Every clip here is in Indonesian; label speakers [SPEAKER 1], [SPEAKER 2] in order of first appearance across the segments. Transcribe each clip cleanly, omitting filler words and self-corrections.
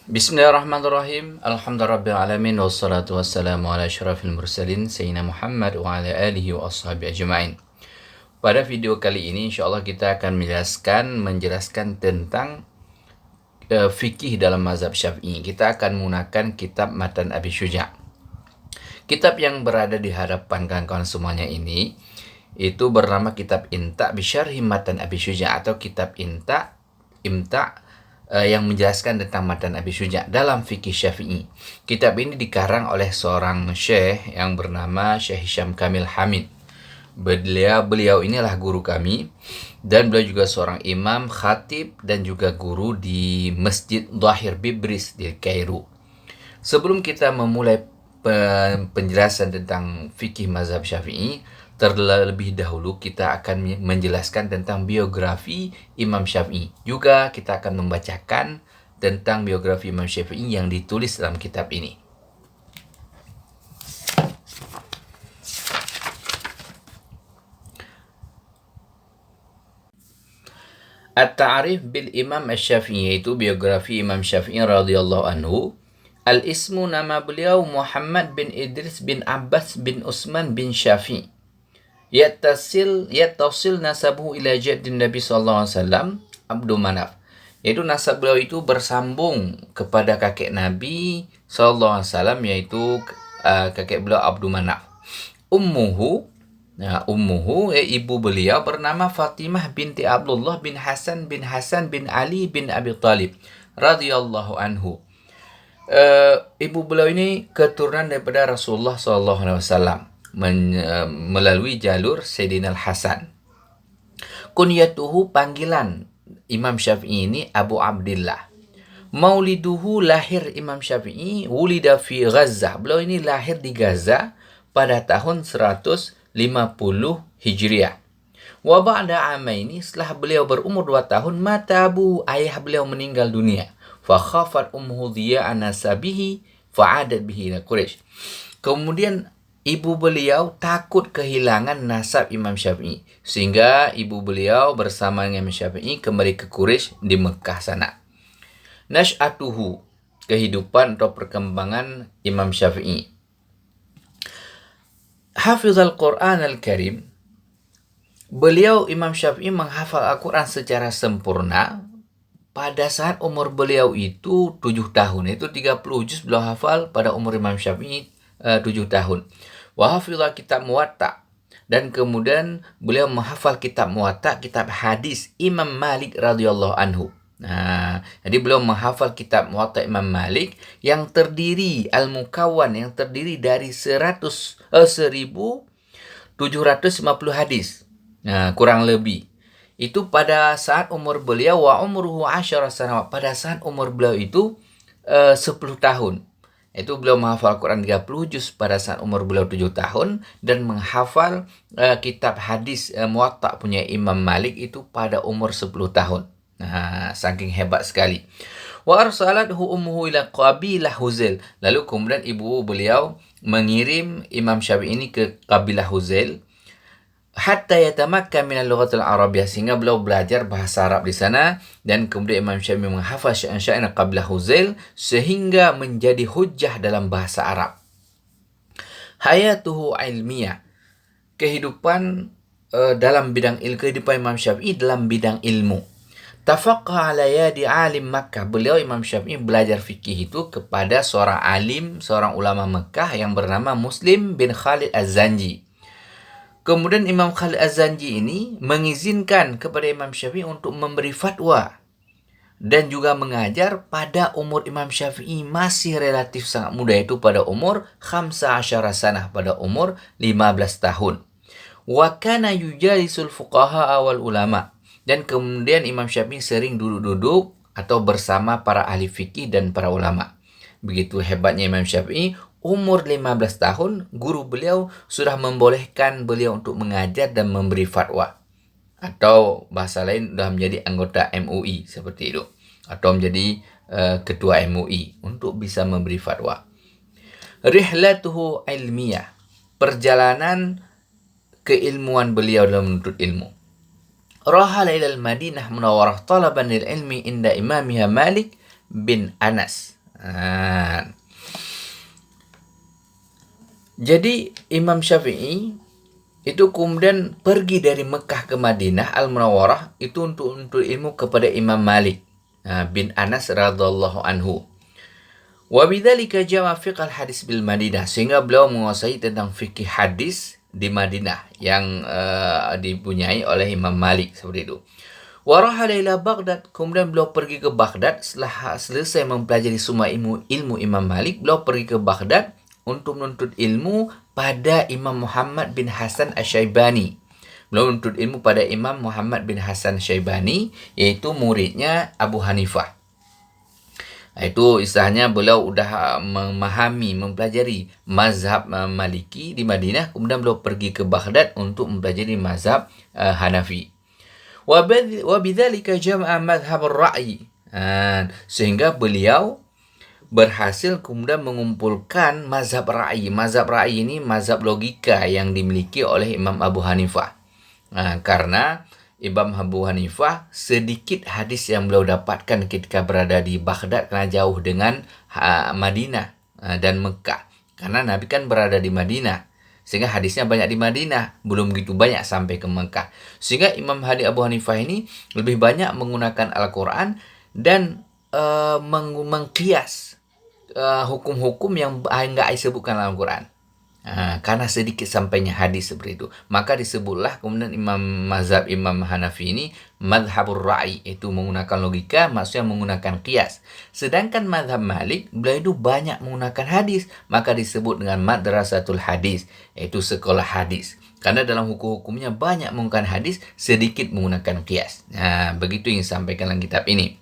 [SPEAKER 1] Bismillahirrahmanirrahim. Alhamdulillahirrahmanirrahim. Wassalatu wassalamu ala asyrafil mursalin Sayyidina Muhammad wa ala alihi wa ashabi ajma'in. Pada video kali ini insyaallah kita akan menjelaskan tentang fikih dalam mazhab Syafi'i. Kita akan menggunakan kitab Matan Abi Syuja'. Kitab yang berada di hadapan kawan-kawan semuanya ini itu bernama kitab Inta' bi Syarhi Matan Abi Syuja' atau kitab Imta' yang menjelaskan tentang Matan Abi Syuja' dalam fikih Syafi'i. Kitab ini dikarang oleh seorang syekh yang bernama Syekh Hisham Kamil Hamid. Beliau inilah guru kami, dan beliau juga seorang imam, khatib, dan juga guru di Masjid Dhahir Bibris di Kairo. Sebelum kita memulai penjelasan tentang fikih mazhab Syafi'i, terlebih dahulu kita akan menjelaskan tentang biografi Imam Syafi'i. Juga kita akan membacakan tentang biografi Imam Syafi'i yang ditulis dalam kitab ini. At-Ta'rif bil Imam Asy-Syafi'i, yaitu biografi Imam Syafi'i radhiyallahu anhu. Al-ismu, nama beliau Muhammad bin Idris bin Abbas bin Utsman bin Syafi'i. Yattasil nasabuhu ila jaddin Nabi sallallahu alaihi wasallam Abdul Manaf. Yaitu nasab beliau itu bersambung kepada kakek Nabi sallallahu alaihi wasallam, yaitu kakek beliau Abdul Manaf. Ummuhu, ibu beliau bernama Fatimah binti Abdullah bin Hasan bin Ali bin Abi Thalib radhiyallahu anhu. Ibu beliau ini keturunan daripada Rasulullah sallallahu alaihi wasallam melalui jalur Sayyidina Al-Hasan. Kunyatuhu, panggilan Imam Syafi'i ini Abu Abdillah. Mauliduhu, lahir Imam Syafi'i, wulida fi Gaza. Beliau ini lahir di Gaza pada tahun 150 Hijriah. Wa ba'da amaini, setelah beliau berumur 2 tahun, mata abu, ayah beliau meninggal dunia. Fa khafat ummuhu dhiya'an nasabihi fa'adat bihi ila Quraisy. Kemudian ibu beliau takut kehilangan nasab Imam Syafi'i, sehingga ibu beliau bersama dengan Imam Syafi'i kembali ke Quraisy di Mekah sana. Nash'atuhu, kehidupan atau perkembangan Imam Syafi'i. Hafizal Quran Al-Karim, beliau Imam Syafi'i menghafal Al-Quran secara sempurna pada saat umur beliau itu 7 tahun. Itu 30 juz beliau hafal pada umur Imam Syafi'i 7 tahun. Wa hafizah kitab Muwatta, dan kemudian beliau menghafal kitab Muwatta, kitab hadis Imam Malik radhiyallahu anhu. Jadi beliau menghafal kitab Muwatta Imam Malik yang terdiri Al-Mukawwan, yang terdiri dari 1750 hadis. Kurang lebih. Itu pada saat umur beliau, wa umruhu 10 sanawat, pada saat umur beliau itu 10 tahun. Itu beliau menghafal Quran 30 juz pada saat umur beliau 7 tahun, dan menghafal kitab hadis Muwatta punya Imam Malik itu pada umur 10 tahun. Saking hebat sekali. Wa arsalathu ummuhu ila qabilah Huzail. Lalu kemudian ibu beliau mengirim Imam Syafi'i ini ke kabilah Huzail hatta yatamakkan min al-lughatil arabiyyah, sehingga beliau belajar bahasa Arab di sana, dan kemudian Imam Syafi'i menghafal syair kabilah Huzail sehingga menjadi hujjah dalam bahasa Arab. Hayatuhu ilmiyah, kehidupan dalam bidang kehidupan Imam Syafi'i dalam bidang ilmu. Tafaqqa ala yadi alim Makkah, beliau Imam Syafi'i belajar fikih itu kepada seorang alim, seorang ulama Mekah yang bernama Muslim bin Khalid Az-Zanji. Kemudian Imam Khalid Az-Zanji ini mengizinkan kepada Imam Syafi'i untuk memberi fatwa dan juga mengajar pada umur Imam Syafi'i masih relatif sangat muda, yaitu pada umur 15 sanah, pada umur 15 tahun. Wa kana yujalisul fuqaha wal ulama, dan kemudian Imam Syafi'i sering duduk-duduk atau bersama para ahli fikih dan para ulama. Begitu hebatnya Imam Syafi'i, umur 15 tahun, guru beliau sudah membolehkan beliau untuk mengajar dan memberi fatwa. Atau bahasa lain, sudah menjadi anggota MUI seperti itu. Atau menjadi ketua MUI untuk bisa memberi fatwa. Rihlatuhu ilmiyah, perjalanan keilmuan beliau dalam menuntut ilmu. Rahala ilal Madinah Munawwarah talaban lil ilmi inda imamiha Malik bin Anas. Jadi Imam Syafi'i itu kemudian pergi dari Mekah ke Madinah Al-Munawwarah itu untuk ilmu kepada Imam Malik bin Anas radhiyallahu anhu. Wa bidzalika jama fiqh al-hadis bil Madinah, sehingga beliau menguasai tentang fikih hadis di Madinah yang dipunyai oleh Imam Malik seperti itu. Wa rahala ila Baghdad, kemudian beliau pergi ke Baghdad setelah selesai mempelajari semua ilmu Imam Malik, beliau pergi ke Baghdad untuk menuntut ilmu pada Imam Muhammad bin Hasan Asy-Syaibani. Beliau menuntut ilmu pada Imam Muhammad bin Hasan Asy-Syaibani, yaitu muridnya Abu Hanifah. Itu istilahnya beliau sudah memahami, mempelajari mazhab Maliki di Madinah, kemudian beliau pergi ke Baghdad untuk mempelajari mazhab Hanafi. Wa bidzalika jama'a madhhab ar-ra'yi. Sehingga beliau berhasil kemudian mengumpulkan mazhab ra'yi. Mazhab ra'yi ini mazhab logika yang dimiliki oleh Imam Abu Hanifah. Karena Imam Abu Hanifah sedikit hadis yang beliau dapatkan ketika berada di Baghdad karena jauh dengan Madinah dan Mekah. Karena Nabi kan berada di Madinah, sehingga hadisnya banyak di Madinah, belum begitu banyak sampai ke Mekah. Sehingga Imam Abu Hanifah ini lebih banyak menggunakan Al-Quran dan mengkias hukum-hukum yang enggak disebutkan dalam Al-Quran. Karena sedikit sampainya hadis seperti itu, maka disebutlah kemudian mazhab Imam Hanafi ini madhabur ra'i, itu menggunakan logika, maksudnya menggunakan qiyas. Sedangkan mazhab Malik, beliau itu banyak menggunakan hadis, maka disebut dengan madrasatul hadis, yaitu sekolah hadis. Karena dalam hukum-hukumnya banyak menggunakan hadis, sedikit menggunakan qiyas. Begitu yang disampaikan dalam kitab ini.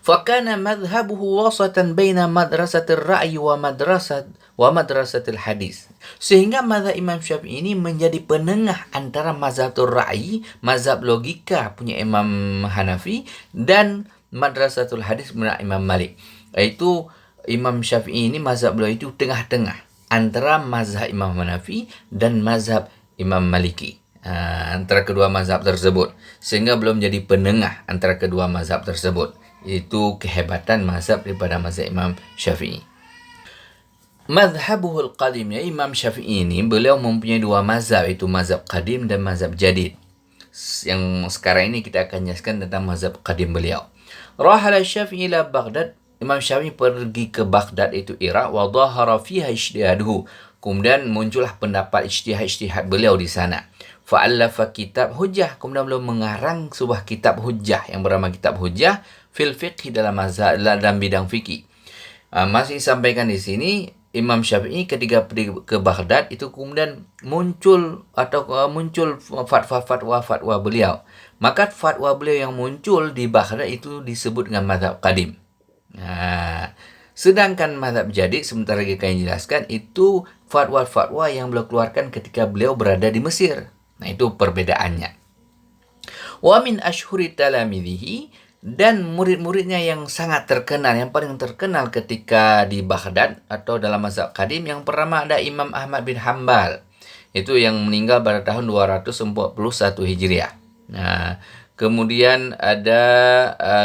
[SPEAKER 1] Fakana madhabuhu wasatan baina madrasatil ra'yi wa madrasatil hadis. Sehingga mazhab Imam Syafi'i ini menjadi penengah antara mazhatul ra'yi, mazhab logika punya Imam Hanafi, dan madrasatul hadis punya Imam Malik. Yaitu Imam Syafi'i ini mazhab beliau itu tengah-tengah antara mazhab Imam Hanafi dan mazhab Imam Maliki. Antara kedua mazhab tersebut. Sehingga belum jadi penengah antara kedua mazhab tersebut. Itu kehebatan mazhab daripada mazhab Imam Syafi'i. Madhabuhul qadim, ya, Imam Syafi'i ini beliau mempunyai dua mazhab, itu mazhab qadim dan mazhab jadid. Yang sekarang ini kita akan jelaskan tentang mazhab qadim beliau. Rahala Syafi'i ila Baghdad, Imam Syafi'i pergi ke Baghdad, itu Irak, wa dhahara fiha ijtihaduhu. Kemudian muncullah pendapat ijtihad beliau di sana. Fa'allafa kitab hujjah, kemudian beliau mengarang sebuah kitab hujjah yang bernama kitab hujjah fil fiqh, dalam bidang fikih. Masih disampaikan di sini, Imam Syafi'i ketika pergi ke Baghdad itu kemudian muncul fatwa beliau. Maka fatwa beliau yang muncul di Baghdad itu disebut dengan mazhab qadim. Sedangkan mazhab jadid, sebentar lagi akan jelaskan, itu fatwa-fatwa yang beliau keluarkan ketika beliau berada di Mesir. Itu perbedaannya. Wa min ashhuri talamidhihi, dan murid-muridnya yang sangat terkenal, yang paling terkenal ketika di Baghdad atau dalam mazhab qadim, yang pertama ada Imam Ahmad bin Hanbal, itu yang meninggal pada tahun 241 Hijriah. Kemudian ada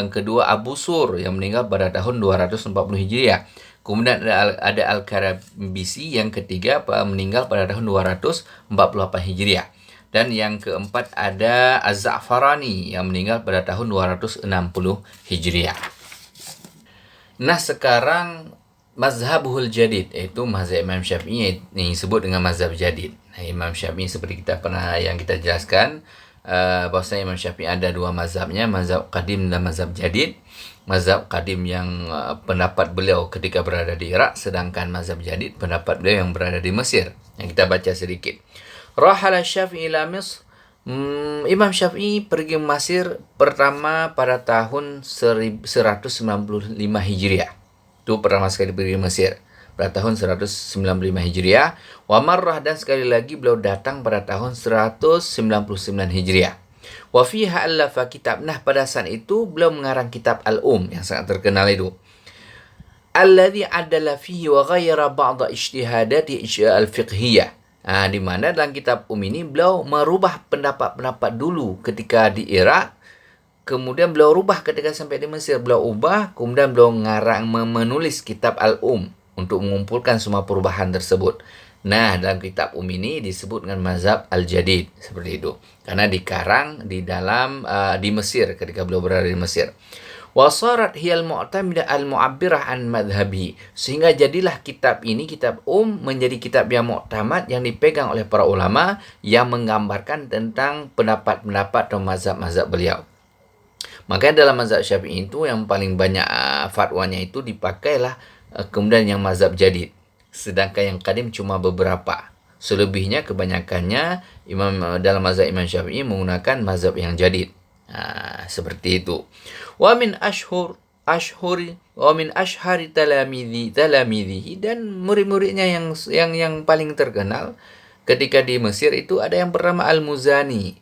[SPEAKER 1] kedua Abu Sur yang meninggal pada tahun 240 Hijriah. Kemudian ada Al-Karabisi yang ketiga meninggal pada tahun 248 Hijriah. Dan yang keempat ada Az-Za'farani yang meninggal pada tahun 260 Hijriah. Nah, sekarang mazhabuhul jadid, yaitu mazhab Imam Syafi'i yang disebut dengan mazhab jadid. Imam Syafi'i seperti yang kita jelaskan, bahwasanya Imam Syafi'i ada dua mazhabnya, mazhab qadim dan mazhab jadid. Mazhab qadim yang pendapat beliau ketika berada di Irak, sedangkan mazhab jadid pendapat beliau yang berada di Mesir. Yang kita baca sedikit. Rahala Syafi'i ila Misr. Imam Syafi'i pergi ke Mesir pertama pada tahun 195 Hijriah. Itu pertama sekali pergi ke Mesir pada tahun 195 Hijriah. Wa marrah, dan sekali lagi beliau datang pada tahun 199 Hijriah. Wa fiha allafa kitab. Nah, pada saat itu beliau mengarang kitab Al-Um yang sangat terkenal itu. Alladhi adala fihi wa ghayyara ba'da ijtihadati al-fiqhiyah. Di mana dalam kitab ini beliau merubah pendapat-pendapat dulu ketika di Irak, kemudian beliau rubah ketika sampai di Mesir. Beliau ubah, kemudian beliau menulis kitab untuk mengumpulkan semua perubahan tersebut. Nah, dalam kitab ini disebut dengan mazhab al-jadid, seperti itu. Karena dikarang di dalam di Mesir ketika beliau berada di Mesir. Wasarat hiyal mu'tamidah al-mu'abbirah an madhabi. Sehingga jadilah kitab ini, kitab menjadi kitab yang mu'tamad, yang dipegang oleh para ulama, yang menggambarkan tentang pendapat-pendapat atau mazhab-mazhab beliau. Makanya dalam mazhab Syafi'i itu yang paling banyak fatwanya itu dipakailah kemudian yang mazhab jadid. Sedangkan yang qadim cuma beberapa. Selebihnya kebanyakannya dalam mazhab Imam Syafi'i menggunakan mazhab yang jadid. Seperti itu. Wa min ashhari talamidihi, dan murid-muridnya yang paling terkenal ketika di Mesir itu ada yang bernama Al-Muzani.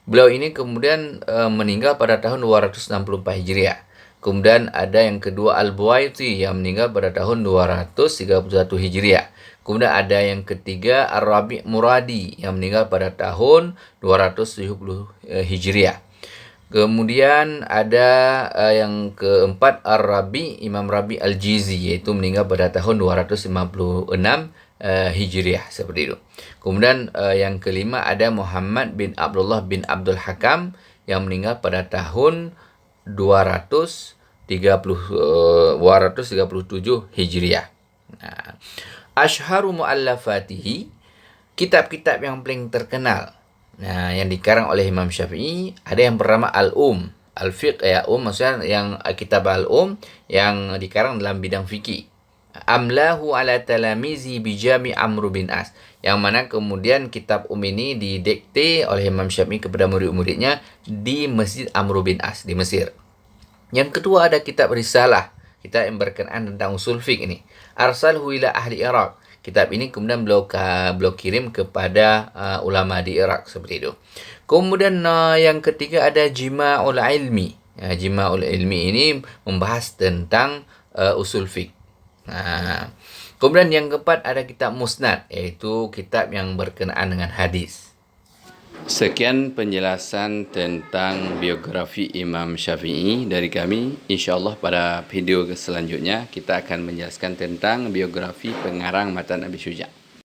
[SPEAKER 1] Beliau ini kemudian meninggal pada tahun 264 Hijriah. Kemudian ada yang kedua Al-Buwaiti yang meninggal pada tahun 231 Hijriah. Kemudian ada yang ketiga Ar-Rabi' Muradi yang meninggal pada tahun 270 Hijriah. Kemudian ada yang keempat Imam Rabi Al-Jizi, yaitu meninggal pada tahun 256 Hijriah, seperti itu. Kemudian yang kelima ada Muhammad bin Abdullah bin Abdul Hakam yang meninggal pada tahun 237 Hijriah. Ashharu mu'allafatihi, kitab-kitab yang paling terkenal yang dikarang oleh Imam Syafi'i, ada yang bernama Al-Fiqh, maksudnya yang kitab yang dikarang dalam bidang fikih. Amlahu ala talamizi bijami Amr bin As, yang mana kemudian kitab ini didikte oleh Imam Syafi'i kepada murid-muridnya di Masjid Amr bin As di Mesir. Yang kedua ada kitab Risalah, kitab yang berkenaan tentang usul fiqh ini. Arsalhu ila ahli Iraq, kitab ini kemudian beliau kirim kepada ulama di Irak, seperti itu. Kemudian yang ketiga ada Jima'ul Ilmi. Jima'ul Ilmi ini membahas tentang usul fiqh. Kemudian yang keempat ada kitab Musnad, yaitu kitab yang berkenaan dengan hadis. Sekian penjelasan tentang biografi Imam Syafi'i dari kami. InsyaAllah pada video selanjutnya kita akan menjelaskan tentang biografi pengarang Matan Abi Syuja'.